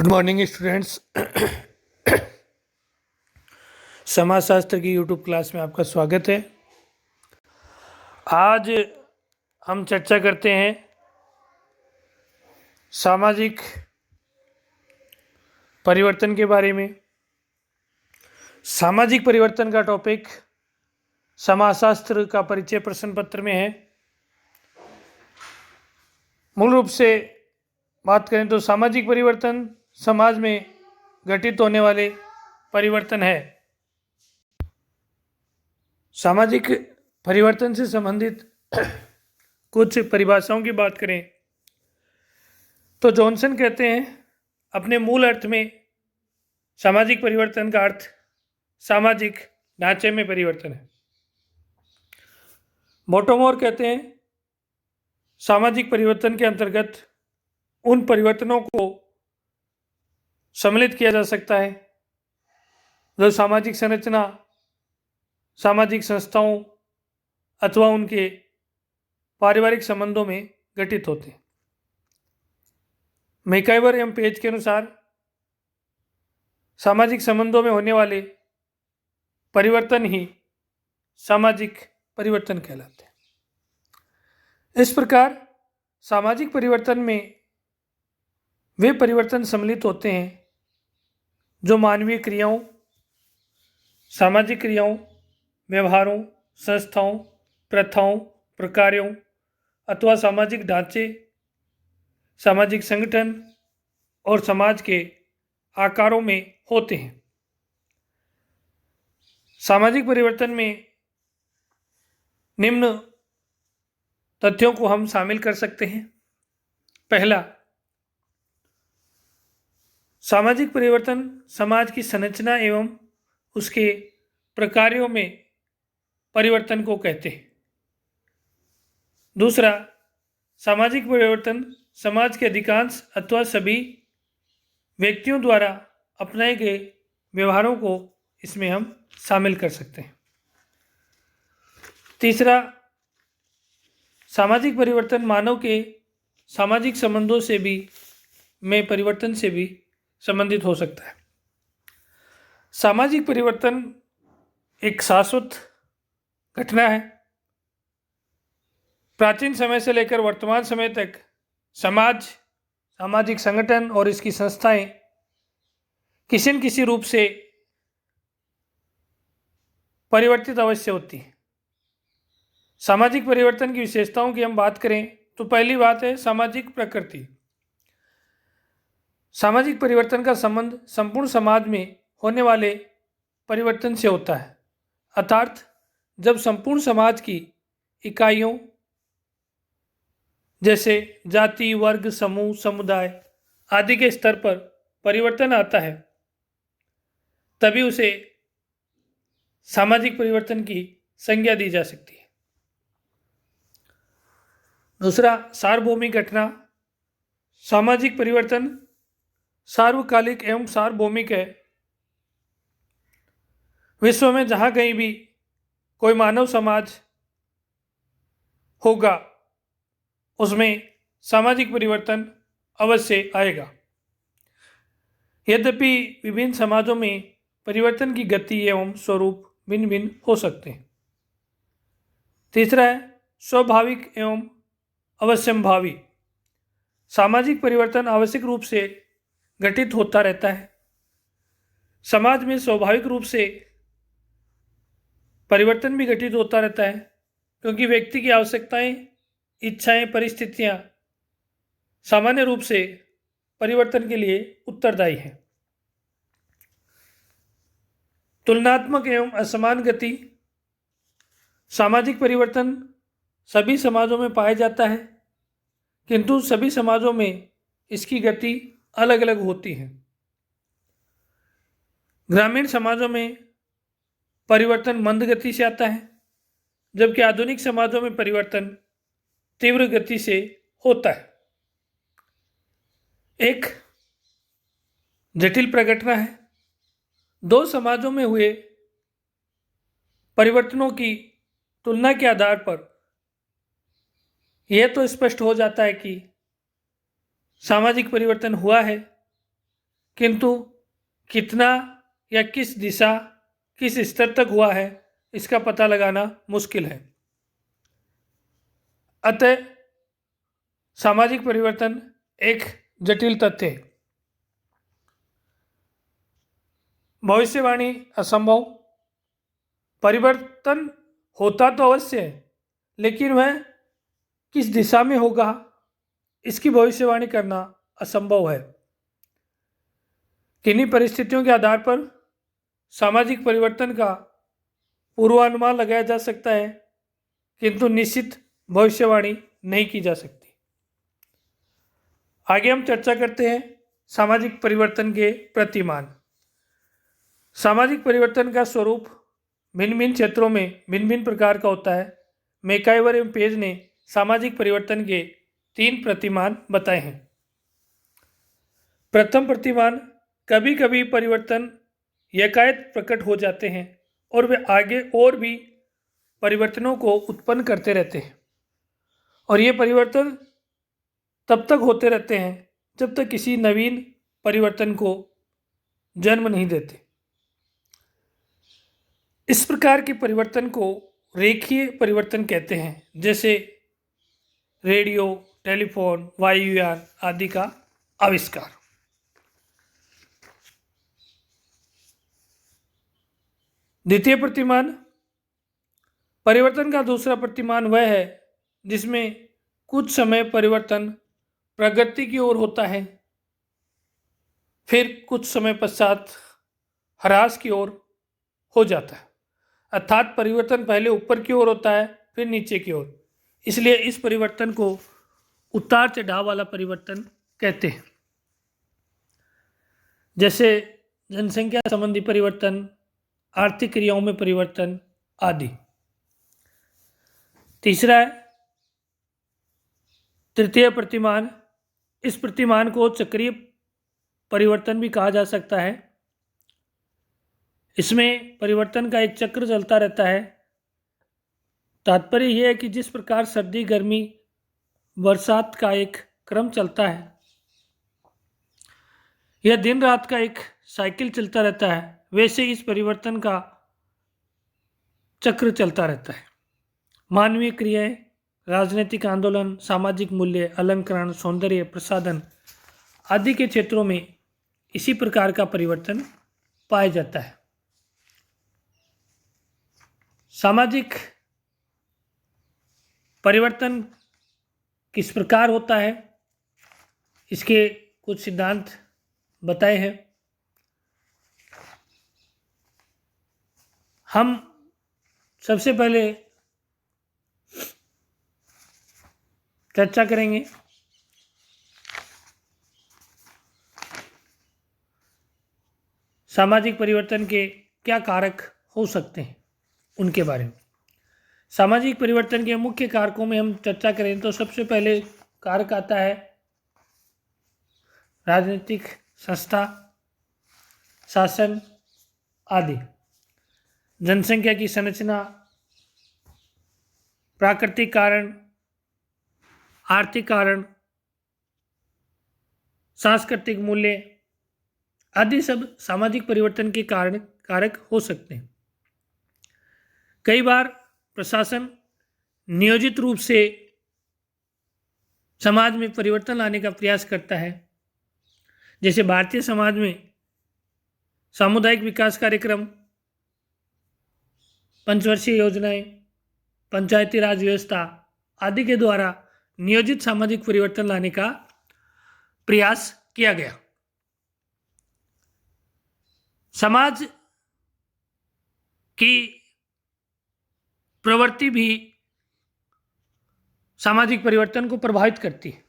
Good morning students. समाजशास्त्र की YouTube class में आपका स्वागत है। आज हम चर्चा करते हैं सामाजिक परिवर्तन के बारे में। सामाजिक परिवर्तन का टॉपिक समाजशास्त्र का परिचय प्रश्न पत्र में है। मूल रूप से बात करें तो सामाजिक परिवर्तन समाज में घटित होने वाले परिवर्तन है। सामाजिक परिवर्तन से संबंधित कुछ परिभाषाओं की बात करें तो जॉनसन कहते हैं अपने मूल अर्थ में सामाजिक परिवर्तन का अर्थ सामाजिक ढांचे में परिवर्तन है। मोटोमोर कहते हैं सामाजिक परिवर्तन के अंतर्गत उन परिवर्तनों को सम्मिलित किया जा सकता है जो सामाजिक संरचना, सामाजिक संस्थाओं अथवा उनके पारिवारिक संबंधों में घटित होते हैं। मैकाइवर एवं पेज के अनुसार सामाजिक संबंधों में होने वाले परिवर्तन ही सामाजिक परिवर्तन कहलाते हैं। इस प्रकार सामाजिक परिवर्तन में वे परिवर्तन सम्मिलित होते हैं जो मानवीय क्रियाओं, सामाजिक क्रियाओं, व्यवहारों, संस्थाओं, प्रथाओं, प्रकारों अथवा सामाजिक ढांचे, सामाजिक संगठन और समाज के आकारों में होते हैं। सामाजिक परिवर्तन में निम्न तथ्यों को हम शामिल कर सकते हैं। पहला, सामाजिक परिवर्तन समाज की संरचना एवं उसके प्रकारों में परिवर्तन को कहते हैं। दूसरा, सामाजिक परिवर्तन समाज के अधिकांश अथवा सभी व्यक्तियों द्वारा अपनाए गए व्यवहारों को इसमें हम शामिल कर सकते हैं। तीसरा, सामाजिक परिवर्तन मानव के सामाजिक संबंधों से भी में परिवर्तन से भी संबंधित हो सकता है। सामाजिक परिवर्तन एक शाश्वत घटना है। प्राचीन समय से लेकर वर्तमान समय तक समाज, सामाजिक संगठन और इसकी संस्थाएं किसी न किसी रूप से परिवर्तित अवश्य होती हैं। सामाजिक परिवर्तन की विशेषताओं की हम बात करें तो पहली बात है सामाजिक प्रकृति। सामाजिक परिवर्तन का संबंध संपूर्ण समाज में होने वाले परिवर्तन से होता है, अर्थात जब संपूर्ण समाज की इकाइयों जैसे जाति, वर्ग, समूह, समुदाय आदि के स्तर पर परिवर्तन आता है तभी उसे सामाजिक परिवर्तन की संज्ञा दी जा सकती है। दूसरा, सार्वभौमिक घटना। सामाजिक परिवर्तन सार्वकालिक एवं सार्वभौमिक है। विश्व में जहाँ कहीं भी कोई मानव समाज होगा उसमें सामाजिक परिवर्तन अवश्य आएगा। यद्यपि विभिन्न समाजों में परिवर्तन की गति एवं स्वरूप भिन्न भिन्न हो सकते हैं। तीसरा है स्वाभाविक एवं अवश्यंभावी। सामाजिक परिवर्तन आवश्यक रूप से घटित होता रहता है। समाज में स्वाभाविक रूप से परिवर्तन भी घटित होता रहता है क्योंकि व्यक्ति की आवश्यकताएं, इच्छाएं, परिस्थितियां सामान्य रूप से परिवर्तन के लिए उत्तरदायी हैं। तुलनात्मक एवं असमान गति। सामाजिक परिवर्तन सभी समाजों में पाया जाता है किंतु सभी समाजों में इसकी गति अलग अलग होती है। ग्रामीण समाजों में परिवर्तन मंद गति से आता है जबकि आधुनिक समाजों में परिवर्तन तीव्र गति से होता है। एक जटिल प्रघटना है। दो समाजों में हुए परिवर्तनों की तुलना के आधार पर यह तो स्पष्ट हो जाता है कि सामाजिक परिवर्तन हुआ है किंतु कितना या किस दिशा, किस स्तर तक हुआ है, इसका पता लगाना मुश्किल है। अतः सामाजिक परिवर्तन एक जटिल तथ्य है। भविष्यवाणी असंभव। परिवर्तन होता तो अवश्य है, लेकिन वह किस दिशा में होगा, इसकी भविष्यवाणी करना असंभव है। किन्हीं परिस्थितियों के आधार पर सामाजिक परिवर्तन का पूर्वानुमान लगाया जा सकता है, किंतु निश्चित भविष्यवाणी नहीं की जा सकती। आगे हम चर्चा करते हैं सामाजिक परिवर्तन के प्रतिमान। सामाजिक परिवर्तन का स्वरूप भिन्न भिन्न क्षेत्रों में भिन्न भिन्न प्रकार का होता है। मैकाइवर एवं पेज ने सामाजिक परिवर्तन के 3 प्रतिमान बताए हैं। प्रथम प्रतिमान, कभी कभी परिवर्तन एकाएक प्रकट हो जाते हैं और वे आगे और भी परिवर्तनों को उत्पन्न करते रहते हैं, और ये परिवर्तन तब तक होते रहते हैं जब तक किसी नवीन परिवर्तन को जन्म नहीं देते। इस प्रकार के परिवर्तन को रेखीय परिवर्तन कहते हैं, जैसे रेडियो, टेलीफोन, वायुयान आदि का आविष्कार। द्वितीय प्रतिमान, परिवर्तन का दूसरा प्रतिमान वह है जिसमें कुछ समय परिवर्तन प्रगति की ओर होता है, फिर कुछ समय पश्चात ह्रास की ओर हो जाता है। अर्थात परिवर्तन पहले ऊपर की ओर होता है, फिर नीचे की ओर। इसलिए इस परिवर्तन को उतार चढ़ाव वाला परिवर्तन कहते हैं, जैसे जनसंख्या संबंधी परिवर्तन, आर्थिक क्रियाओं में परिवर्तन आदि। तीसरा है तृतीय प्रतिमान। इस प्रतिमान को चक्रीय परिवर्तन भी कहा जा सकता है। इसमें परिवर्तन का एक चक्र चलता रहता है। तात्पर्य यह है कि जिस प्रकार सर्दी, गर्मी, बरसात का एक क्रम चलता है, यह दिन रात का एक साइकिल चलता रहता है, वैसे इस परिवर्तन का चक्र चलता रहता है। मानवीय क्रियाएं, राजनीतिक आंदोलन, सामाजिक मूल्य, अलंकरण, सौंदर्य, प्रसाधन आदि के क्षेत्रों में इसी प्रकार का परिवर्तन पाया जाता है। सामाजिक परिवर्तन किस प्रकार होता है, इसके कुछ सिद्धांत बताए हैं। हम सबसे पहले चर्चा करेंगे सामाजिक परिवर्तन के क्या कारक हो सकते हैं, उनके बारे में। सामाजिक परिवर्तन के मुख्य कारकों में हम चर्चा करें तो सबसे पहले कारक आता है राजनीतिक संस्था, शासन आदि। जनसंख्या की संरचना, प्राकृतिक कारण, आर्थिक कारण, सांस्कृतिक मूल्य आदि सब सामाजिक परिवर्तन के कारक हो सकते हैं। कई बार प्रशासन नियोजित रूप से समाज में परिवर्तन लाने का प्रयास करता है, जैसे भारतीय समाज में सामुदायिक विकास कार्यक्रम, पंचवर्षीय योजनाएं, पंचायती राज व्यवस्था आदि के द्वारा नियोजित सामाजिक परिवर्तन लाने का प्रयास किया गया। समाज की प्रवृत्ति भी सामाजिक परिवर्तन को प्रभावित करती है।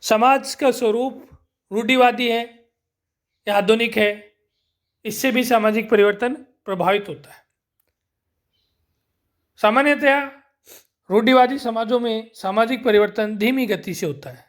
समाज का स्वरूप रूढ़िवादी है या आधुनिक है, इससे भी सामाजिक परिवर्तन प्रभावित होता है। सामान्यतया रूढ़िवादी समाजों में सामाजिक परिवर्तन धीमी गति से होता है,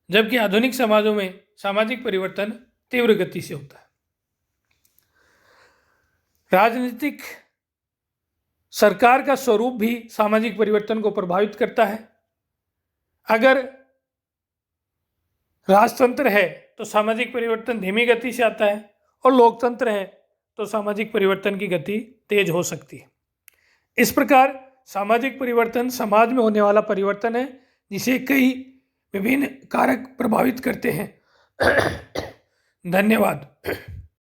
जबकि आधुनिक समाजों में सामाजिक परिवर्तन तीव्र गति से होता है। राजनीतिक सरकार का स्वरूप भी सामाजिक परिवर्तन को प्रभावित करता है। अगर राजतंत्र है तो सामाजिक परिवर्तन धीमी गति से आता है, और लोकतंत्र है तो सामाजिक परिवर्तन की गति तेज हो सकती है। इस प्रकार सामाजिक परिवर्तन समाज में होने वाला परिवर्तन है जिसे कई विभिन्न कारक प्रभावित करते हैं। धन्यवाद।